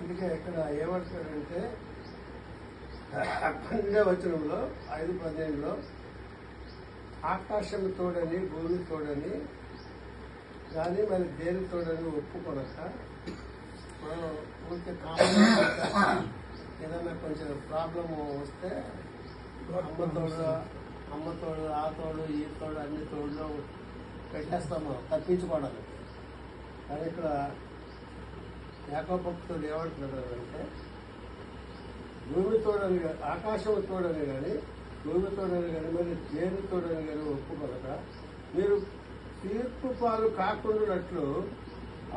అందుకే ఇక్కడ ఏమంటాడంటే 12వ వచనంలో 5:15లో ఆకాశం తోడని భూమి తోడని కానీ మరి దేని తోడని ఒప్పుకొనక మనం ఊరికే కామన్ ఏదన్నా కొంచెం ప్రాబ్లం వస్తే అమ్మ తోడు ఆ తోడు ఈ తోడు అన్ని తోడులో పెట్టేస్తాము తప్పించుకోవడానికి. కానీ ఇక్కడ యాకోబు భక్తుడు ఏమంటున్నాడు అంటే భూమి తోడని ఆకాశం తోడని కానీ భూమి తోడని కానీ మరి దేని తోడని కానీ ఒప్పుకొనక మీరు తీర్పు పాలు కాకుండానట్లు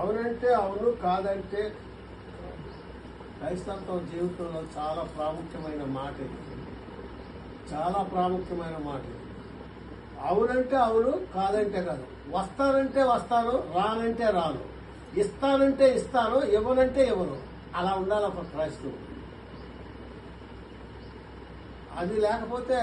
అవునంటే అవును కాదంటే క్రైస్తవ జీవితంలో చాలా ప్రాముఖ్యమైన మాట ఇది. చాలా ప్రాముఖ్యమైన మాట ఇది. అవునంటే అవును కాదంటే కాదు. వస్తానంటే వస్తాను రానంటే రాను. ఇస్తానంటే ఇస్తాను ఇవ్వనంటే ఇవ్వను. అలా ఉండాలి ఒక క్రైస్తవుడు. అది లేకపోతే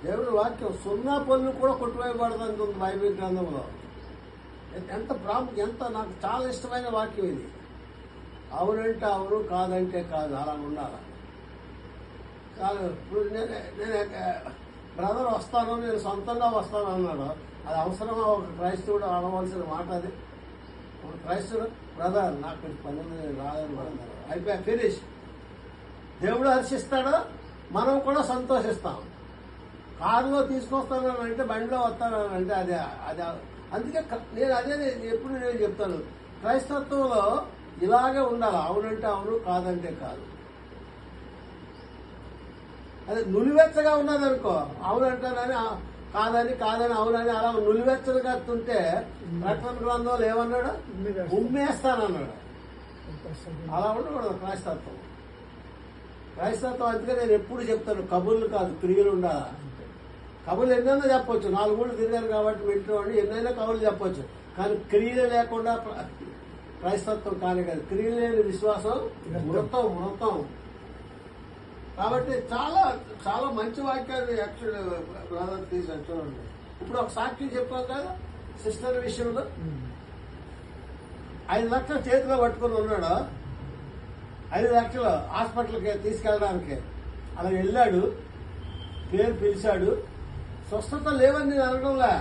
దేవుడి వాక్యం 0 పనులు కూడా కొట్టువేయబడదంటుంది బైబిల్ గ్రంథంలో. ఎంత నాకు చాలా ఇష్టమైన వాక్యం ఇది. అవునంటే అవును కాదంటే కాదు. అలా ఉండాలి. కాదు ఇప్పుడు నేను బ్రదర్ వస్తాను నేను సొంతంగా వస్తాను అన్నాడు. అది అవసరమా ఒక క్రైస్తవుడు అనవలసిన మాట అది? ఒక క్రైస్తవుడు బ్రదర్ నాకు పనులు రాదని పడతారు అయిపోయా ఫినిష్. దేవుడు హర్షిస్తాడు, మనం కూడా సంతోషిస్తాం. కారులో తీసుకొస్తానంటే బండిలో వస్తానంటే అది అది అందుకే ఎప్పుడు నేను చెప్తాను క్రైస్తత్వంలో ఇలాగే ఉండాలి. అవునంటే అవును కాదంటే కాదు. అదే నులివెచ్చగా ఉన్నదనుకో అవునంటానని కాదని అవునని అలా నులివెచ్చగా ఉంటే ప్రకటన గ్రంథంలో ఏమన్నాడు? ఉమ్మేస్తానన్నాడు. అలా ఉండకూడదు క్రైస్తత్వం. క్రైస్తత్వం అందుకే నేను ఎప్పుడు చెప్తాను కబుర్లు కాదు క్రియలు ఉండాలి. కబుర్లు ఎన్నైనా చెప్పొచ్చు. 4 ఊళ్ళు తిరిగాను కాబట్టి వింటున్నాడు ఎన్నైనా కబుర్లు చెప్పొచ్చు. కానీ క్రియలు లేకుండా క్రైస్తత్వం కానీ కాదు. క్రియలు లేని విశ్వాసం మృతం. కాబట్టి చాలా చాలా మంచి వాక్యాన్ని యాక్చువల్ బ్రదర్ తీసాను చూడండి. ఇప్పుడు ఒక సాక్షి చెప్పాం కదా సిస్టర్ విషయంలో 5 లక్షలు చేతిలో పట్టుకుని ఉన్నాడు. 5 లక్షలు హాస్పిటల్కి తీసుకెళ్ళడానికి అలా వెళ్ళాడు. పేరు పిలిచాడు. స్వస్థత లేవని నేను అనడంలే.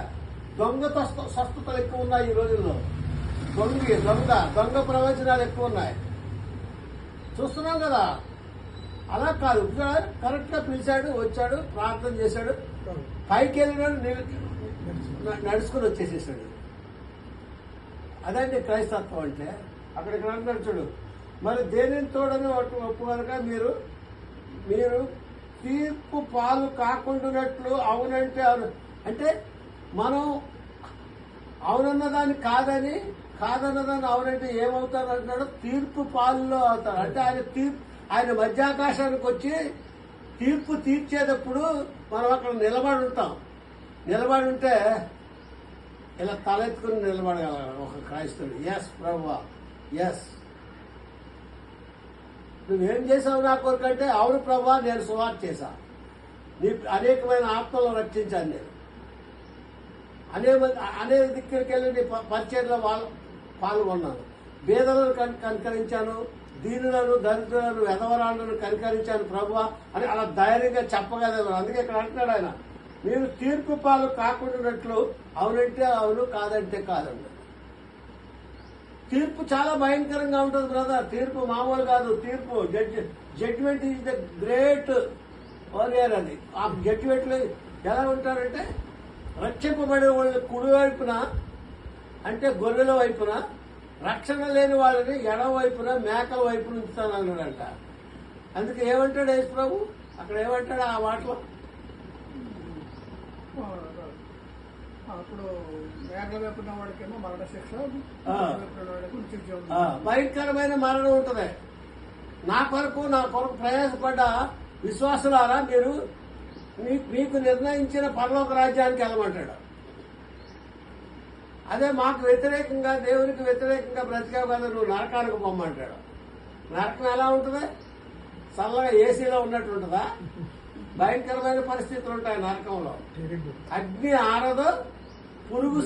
దొంగతో స్వస్థతలు ఎక్కువ ఉన్నాయి ఈ రోజుల్లో. దొంగ ప్రవచనాలు ఎక్కువ ఉన్నాయి. చూస్తున్నాం కదా. అలా కాదు కరెక్ట్ గా పిలిచాడు, వచ్చాడు, ప్రార్థన చేశాడు, పైకి వెళ్ళినాడు, నడుచుకుని వచ్చేసేసాడు. అదండి క్రైస్తత్వం అంటే. అక్కడిక్కడ అంటాడు చూడు మరి దేనిని తోడని ఒప్పు కనుక మీరు తీర్పు పాలు కాకుండానట్లు అవునంటే అవును అంటే మనం అవునన్నదాన్ని కాదన్నదాన్ని అవునంటే ఏమవుతారు అంటున్నాడు? తీర్పు పాలులో అవుతారు. అంటే ఆయన మధ్యాకాశానికి వచ్చి తీర్పు తీర్చేటప్పుడు మనం అక్కడ నిలబడి ఉంటే ఇలా తలెత్తుకుని నిలబడగల ఒక క్రైస్తవుడు. ఎస్ ప్రభువా ఎస్ నువ్వేం చేసావు నా కొరకంటే అవును ప్రభువా నేను సువార్త చేశా, నీ అనేకమైన ఆత్మలను రక్షించాను, నేను అనేక దిక్కులకి వెళ్ళి నీ పరిచయంలో పాల్గొన్నాను, బీదలను కనికరించాను, దీనులను దరిద్రులను వెధవరాలను కనికరించాను ప్రభువా అని అలా ధైర్యంగా చెప్పగలరు. అందుకే ఇక్కడ అంటున్నాడు ఆయన మీరు తీర్పు పాలు కాకుండానట్లు అవునంటే అవును కాదంటే కాదండి. తీర్పు చాలా భయంకరంగా ఉంటుంది బ్రదర్. తీర్పు మామూలు కాదు. తీర్పు judgement is the great warrior. అది ఆ జడ్జిమెంట్లు ఎలా ఉంటారంటే రక్షింపబడే వాళ్ళు కుడివైపున అంటే గొర్రెల వైపున, రక్షణ లేని వాళ్ళని ఎడమ వైపున మేకల వైపున ఉంచుతానన్నాడంట. అందుకే ఏమంటాడు యేసు ప్రభు అక్కడ ఏమంటాడు ఆ మాటలో? అప్పుడు మేకల వైపున వాడికేమో మరణ శిక్ష, భయంకరమైన మరణం ఉంటుంది. నా కొరకు ప్రయాసపడ్డ విశ్వాసులారా మీరు మీకు నిర్ణయించిన పరలోక రాజ్యానికి వెళ్ళమంటాడు. అదే మాకు వ్యతిరేకంగా దేవునికి వ్యతిరేకంగా బ్రతికావు కదా నువ్వు నరకానికి పొమ్మంటాడు. నరకం ఎలా ఉంటుంది? చల్లగా ఏసీలో ఉన్నట్టు ఉంటుందా? భయంకరమైన పరిస్థితులు ఉంటాయి నరకంలో. అగ్ని ఆరదు, పురుగు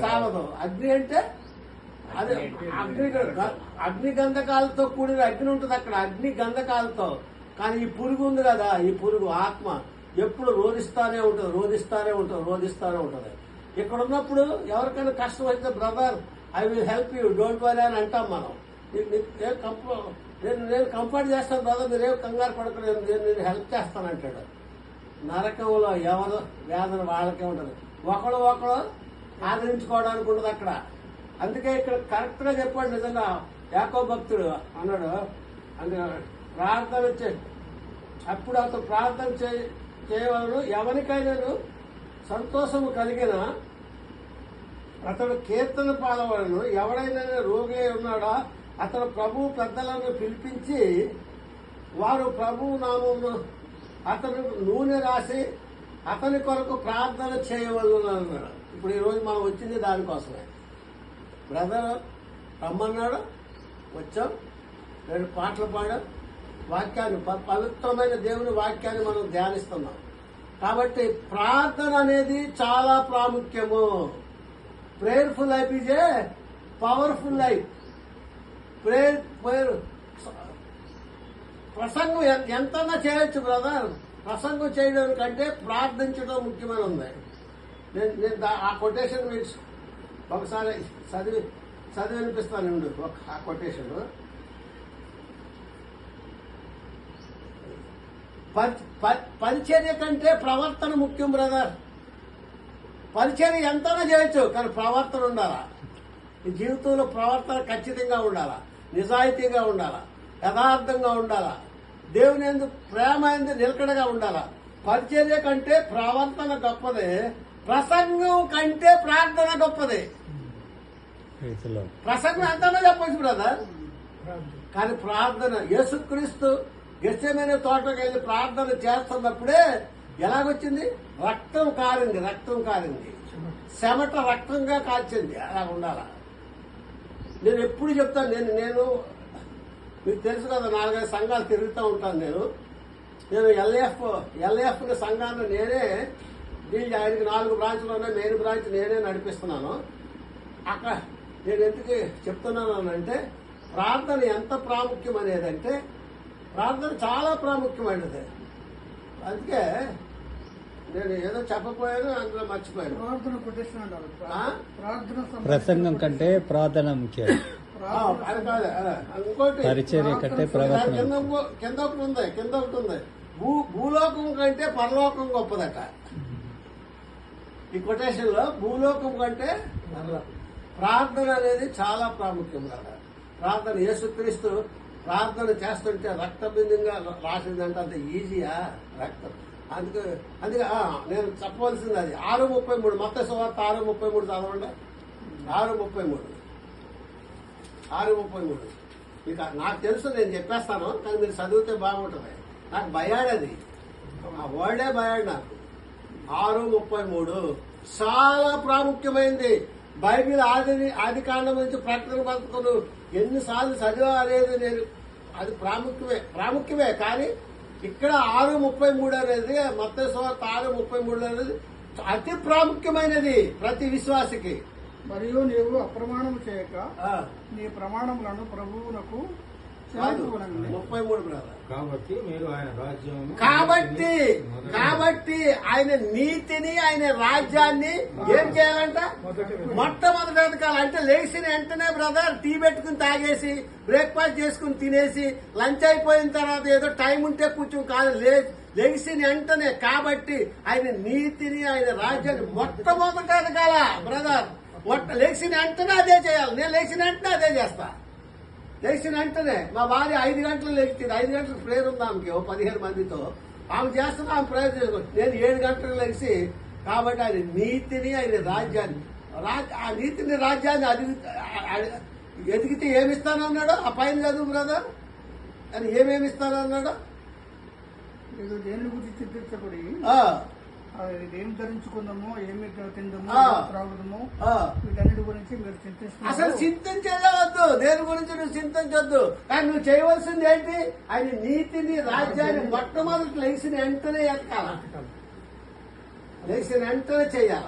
సావదు. అగ్ని అంటే అదే అగ్ని గంధకాలతో కూడిన అగ్ని ఉంటుంది అక్కడ, అగ్ని గంధకాలతో. కానీ ఈ పురుగు ఉంది కదా, ఈ పురుగు ఆత్మ ఎప్పుడు రోధిస్తానే ఉంటుంది. ఇక్కడ ఉన్నప్పుడు ఎవరికైనా కష్టం అయితే brother I will help you, don't worry అని అంటాం మనం. నేను కంఫర్ట్ చేస్తాను బ్రదర్, మీరేం కంగారు పడకలేదు, నేను హెల్ప్ చేస్తానంటాడు. నరకంలో ఎవరు వేదన వాళ్ళకే ఉంటుంది, ఒకడు ఆదరించుకోవడానికి ఉండదు అక్కడ. అందుకే ఇక్కడ కరెక్ట్ గా చెప్పాడు నిజంగా యాకోబు భక్తుడు అన్నాడు, అంటే ప్రార్థన అప్పుడు అతను ప్రార్థన చేయవలను, ఎవరికైనాను సంతోషము కలిగిన అతడు కీర్తన పాడవలను. ఎవడైనా రోగి ఉన్నాడా అతను ప్రభు పెద్దలను పిలిపించి వారు ప్రభు నామమును అతను నూనె రాసి అతని కొరకు ప్రార్థన చేయవలను అన్నాడు. ఇప్పుడు ఈరోజు మనం వచ్చింది దానికోసమే. బ్రదర్ రమ్మన్నాడు, వచ్చాం, 2 పాటలు పాడాం, వాక్యాన్ని పవిత్రమైన దేవుని వాక్యాన్ని మనం ధ్యానిస్తున్నాం. కాబట్టి ప్రార్థన అనేది చాలా ప్రాముఖ్యము. Prayerful life is a powerful life. Prayer ప్రసంగం ఎంతన్నా చేయొచ్చు బ్రదర్, ప్రసంగం చేయడం కంటే ప్రార్థించడం ముఖ్యమైన ఉంది. నేను ఆ కొటేషన్ మీకు ఒకసారి చదివి వినిపిస్తాను. ఆ కొటేషన్ పరిచర్య కంటే ప్రవర్తన ముఖ్యం బ్రదర్. పరిచర్య ఎంతైనా చేయొచ్చు, కానీ ప్రవర్తన ఉండాలా. ఈ జీవితంలో ప్రవర్తన ఖచ్చితంగా ఉండాలా, నిజాయితీగా ఉండాలా, యథార్థంగా ఉండాలా, దేవుని ఎందుకు ప్రేమ ఎందుకు నిలకడగా ఉండాలా. పరిచర్య కంటే ప్రవర్తన గొప్పదే, ప్రసంగం కంటే ప్రార్థన గొప్పదే. ప్రసంగం ఎంతైనా చెప్పొచ్చు బ్రదర్, కానీ ప్రార్థన. యేసుక్రీస్తు గెత్సేమనే తోటకి వెళ్ళి ప్రార్థన చేస్తున్నప్పుడే ఎలాగొచ్చింది, రక్తం కారింది, చెమట రక్తంగా కాల్చింది. అలా ఉండాలా. నేను ఎప్పుడు చెప్తాను, నేను మీకు తెలుసు కదా, 4-5 సంఘాలు తిరుగుతూ ఉంటాను. నేను ఎల్ఏఎఫ్ సంఘాన్ని నేనే ఆయనకి 4 బ్రాంచ్లు ఉన్నాయి, మెయిన్ బ్రాంచ్ నేనే నడిపిస్తున్నాను. అక్కడ నేను ఎందుకు చెప్తున్నాను అంటే, ప్రార్థన ఎంత ప్రాముఖ్యం అనేదంటే, ప్రార్థన చాలా ప్రాముఖ్యమైనది. అందుకే నేను ఏదో చెప్పపోయాను, అందులో మర్చిపోయాను. ప్రసంగం కంటే ప్రార్థన ముఖ్యం. అది కాదు, ఇంకోటి పరిచర్య కంటే ప్రవర్తన. కింద ఒకటి ఉంది, భూలోకం కంటే పరలోకం గొప్పదట. ఈ కొటేషన్ లో భూలోకం కంటే ప్రార్థన అనేది చాలా ప్రాముఖ్యం కదా. ప్రార్థన యేసుక్రీస్తు ప్రార్థన చేస్తుంటే రక్తబిందంగా రాసిందంటే అంత ఈజీయా రక్తం. అందుకే నేను చెప్పవలసింది అది 6:33 మత్తయి సువార్త 6:33 చదవండి. 6:33 ఇక నాకు తెలుసు, నేను చెప్పేస్తాను, కానీ మీరు చదివితే బాగుంటుంది. నాకు భయాడది, ఆ వర్డే భయాడు నాకు. 6:33 చాలా ప్రాముఖ్యమైంది. బైబిల్ ఆది కాండం నుంచి ప్రకటన పథకాలు ఎన్నిసార్లు చదివా అనేది నేను, అది ప్రాముఖ్యమే. కానీ ఇక్కడ 6:33 అనేది, మత్తయి సువార్త 6:33 అనేది అతి ప్రాముఖ్యమైనది ప్రతి విశ్వాసికి. మరియు నీవు అప్రమాణం చేయక నీ ప్రమాణములను ప్రభువునకు 33 కాబట్టి మీరు ఆయన రాజ్యం, కాబట్టి ఆయన నీతిని, ఆయన రాజ్యాన్ని ఏం చేయాలంట, మొట్టమొదటి వెతకాలి. అంటే లేచిన వెంటనే బ్రదర్ టీ పెట్టుకుని తాగేసి, బ్రేక్ఫాస్ట్ చేసుకుని తినేసి, లంచ్ అయిపోయిన తర్వాత ఏదో టైం ఉంటే కూర్చొని కాదు, లేచిన వెంటనే. కాబట్టి ఆయన నీతిని, ఆయన రాజ్యాన్ని మొట్టమొదటి వెతకాల బ్రదర్. లేచిన వెంటనే అదే చేయాలి. నేను లేచిన వెంటనే అదే చేస్తా. లేచిన వెంటనే మా భార్య 5 గంటలు లేచింది. 5 గంటలకు ప్రేయర్ ఉంది ఆమెకి, 15 మందితో. ఆమె చేస్తున్నా, ఆమె ప్రేయర్ చేసుకోవచ్చు. నేను 7 గంటలకు లేచి, కాబట్టి ఆయన నీతిని, ఆయన రాజ్యాన్ని, ఆ నీతిని రాజ్యాన్ని ఎదిగితే ఏమిస్తానన్నాడు ఆ పైన చదువు బ్రదర్. అని ఏమేమిస్తానన్నాడు, దేని గురించి చింతించబడి ఏం ధరించుకుందామో, ఏమి తిందామో, త్రాగుదామో, వీటన్నిటి గురించి మీరు చింతిస్తున్నారు. అసలు చింతించవద్దు, దేని గురించి నువ్వు చింతించొద్దు. కానీ నువ్వు చేయవలసింది ఏంటి, ఆయన నీతిని, రాజ్యాన్ని మొట్టమొదటి లేచిన వెంటనే ఎత్తాల, లేచిన వెంటనే చేయాల.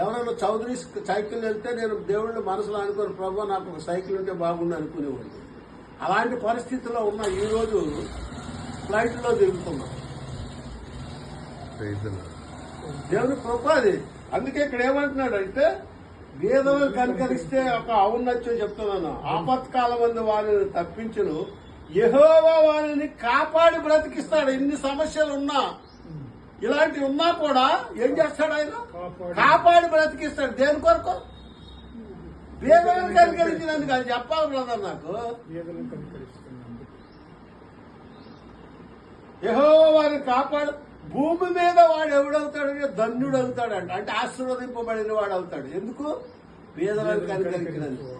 ఎవరైనా చౌదరి సైకిల్ వెళ్తే నేను దేవుళ్ళు మనసులో అనుకోని ప్రభు నాకు ఒక సైకిల్ ఉంటే బాగుండు అనుకునేవాడు. అలాంటి పరిస్థితిలో ఉన్న ఈ రోజు ఫ్లైట్లో తిరుగుతున్నాం. దేవుని కృప అది. అందుకే ఇక్కడ ఏమంటున్నాడు అంటే బీదలను కనికరిస్తే ఒక ఔన్నత్యం చెప్తున్నాను. ఆపత్కాలం మంది వారిని తప్పించును, యెహోవా వారిని కాపాడి బ్రతికిస్తాడు. ఎన్ని సమస్యలు ఉన్నా, ఇలాంటివి ఉన్నా కూడా ఏం చేస్తాడు ఆయన? కాపాడి బ్రతికిస్తాడు. దేని కొరకు? బీదలను కనికరించినందుకు. అది చెప్పాలి బ్రదర్ నాకు. యెహోవా వారిని కాపాడు. భూమి మీద వాడు ఎవడవుతాడు? ధన్యుడు అవుతాడంట. అంటే ఆశీర్వదింపబడిన వాడు అవుతాడు. ఎందుకు? బీదలను కనికరించినందుకు.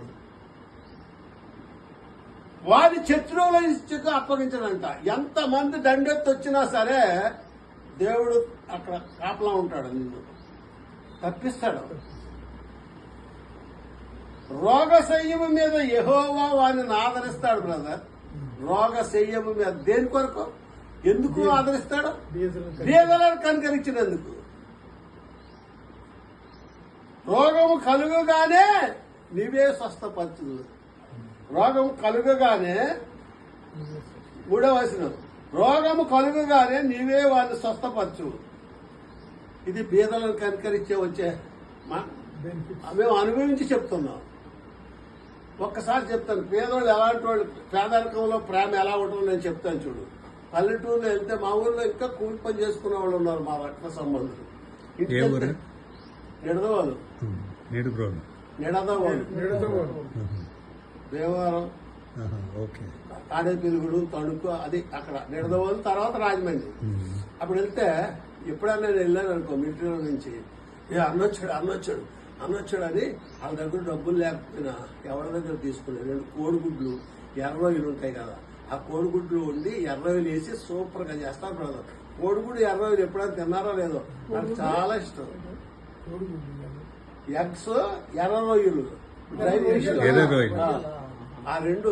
వారి శత్రువుల ఇచ్చుకు అప్పగించడంట. ఎంతమంది దండెత్తి వచ్చినా సరే దేవుడు అక్కడ కాపలా ఉంటాడు, నిన్ను తప్పిస్తాడు. రోగశయ్యము మీద యెహోవా వారిని ఆదరిస్తాడు బ్రదర్. రోగశయ్యము మీద దేని కొరకు? ఎందుకు ఆదరిస్తాడు? బీదలను కనికరించినందుకు. రోగము కలుగుగానే నీవే స్వస్థపరచు. రోగము కలుగగానే, 3వ వచనం, రోగము కలుగగానే నీవే వారిని స్వస్థపరచు. ఇది బీదలను కనికరించే వచ్చే మేము అనుభవించి చెప్తున్నాం. ఒక్కసారి చెప్తాను, పేదోళ్ళు ఎలాంటి వాళ్ళు, పేదరికంలో ప్రేమ ఎలా ఉంటుందో నేను చెప్తాను చూడు. పల్లెటూరులో వెళ్తే మా ఊర్లో ఇంకా కూలి పని చేసుకునే వాళ్ళు ఉన్నారు, మా రక్త సంబంధులు. నిడదవాళ్ళు, దేవారం, తాడేపెలుగుడు, తణుకు, అది అక్కడ నిడదవాళ్ళు. తర్వాత రాజమండ్రి. అప్పుడు వెళ్తే ఎప్పుడైనా నేను వెళ్ళాను అనుకో మిలిటరీలో నుంచి, అన్నొచ్చాడు అని వాళ్ళ దగ్గర డబ్బులు లేకపోయినా ఎవరి దగ్గర తీసుకున్నాను. 2 కోడిగుడ్లు, ఎర్రొయ్యలు ఉంటాయి కదా, ఆ కోడిగుడ్లు వండి ఎర్రొయ్యలు వేసి సూపర్ గా చేస్తాను బ్రదర్. కోడిగుడ్డు ఎర్రొయ్యలు ఎప్పుడైనా తిన్నారో లేదో, నాకు చాలా ఇష్టం. ఎగ్స్, ఎర్ర రొయ్యలు, ఆ 2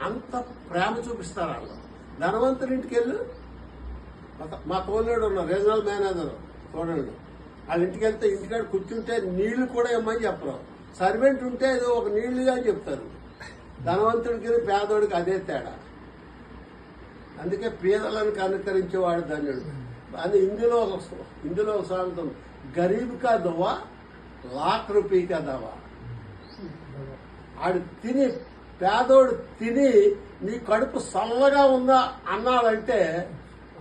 అంత ప్రేమ చూపిస్తారు వాళ్ళు. ధనవంతుడి ఇంటికి వెళ్ళు, మా తోలేడు ఉన్నారు, రీజనల్ మేనేజర్ తోడేడు, వాళ్ళ ఇంటికి వెళ్తే ఇంటికాడ కూర్చుంటే నీళ్లు కూడా ఇమ్మని చెప్పరు. సర్వెంట్ ఉంటే ఏదో ఒక నీళ్లుగా అని చెప్తారు. ధనవంతుడికి పేదోడికి అదే తేడా. అందుకే పేదలను కనుకరించేవాడు ధన్యుడు అని ఇందులో ఒక సామెత, గరీబ్ కా దవా లాఖ్ రూపీ కా దవా. ఆడు తిని, పేదోడు తిని నీ కడుపు చల్లగా ఉందా అన్నాడంటే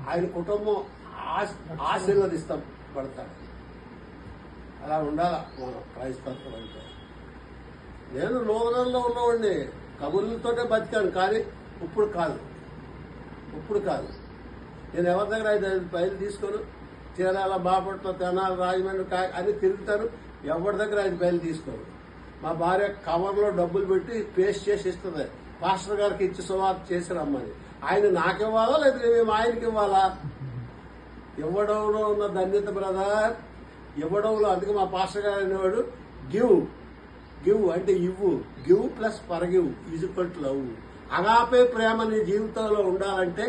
ఆయన కుటుంబం ఆశీర్వదిస్తాం పడతాడు. అలా ఉండాలా మనం క్రైస్తవం అంటే. నేను నూతనంలో ఉన్నవాడిని, కబుర్లతోటే బతికాను, కానీ ఇప్పుడు కాదు. నేను ఎవరి దగ్గర 5 పైలు తీసుకొని చీరాల, బాపట్ల, తెనాలి, రాజమండ్రి అని తిరుగుతాను. ఎవరి దగ్గర 5 పైలు తీసుకోను. మా భార్య కవర్లో డబ్బులు పెట్టి పేస్ట్ చేసి ఇస్తుంది, పాస్టర్ గారికి ఇచ్చి సువార్త చేసి రమ్మని. ఆయన నాకివ్వాలా లేదా మేము ఆయనకి ఇవ్వాలా? ఇవ్వడంలో ఉన్న ధన్యత బ్రదర్, ఇవ్వడంలో. అందుకే మా పాస్టర్ గారు అనేవాడు, గివ్ అంటే ఇవ్వు, give plus forgive is equal to love. Agape ప్రేమ నీ జీవితంలో ఉండాలంటే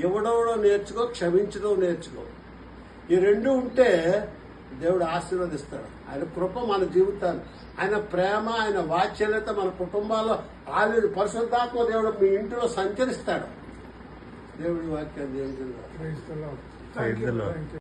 ఇవ్వడంలో నేర్చుకో, క్షమించడం నేర్చుకో. ఈ 2 ఉంటే దేవుడు ఆశీర్వదిస్తాడు. ఆయన కృప మన జీవితాన్ని, ఆయన ప్రేమ, ఆయన వాత్సల్యత మన కుటుంబాల్లో ఆల్రెడీ పరిశుద్ధాత్మ దేవుడు మీ ఇంటిలో సంచరిస్తాడు. దేవుడి వాక్యాన్ని దేవుడు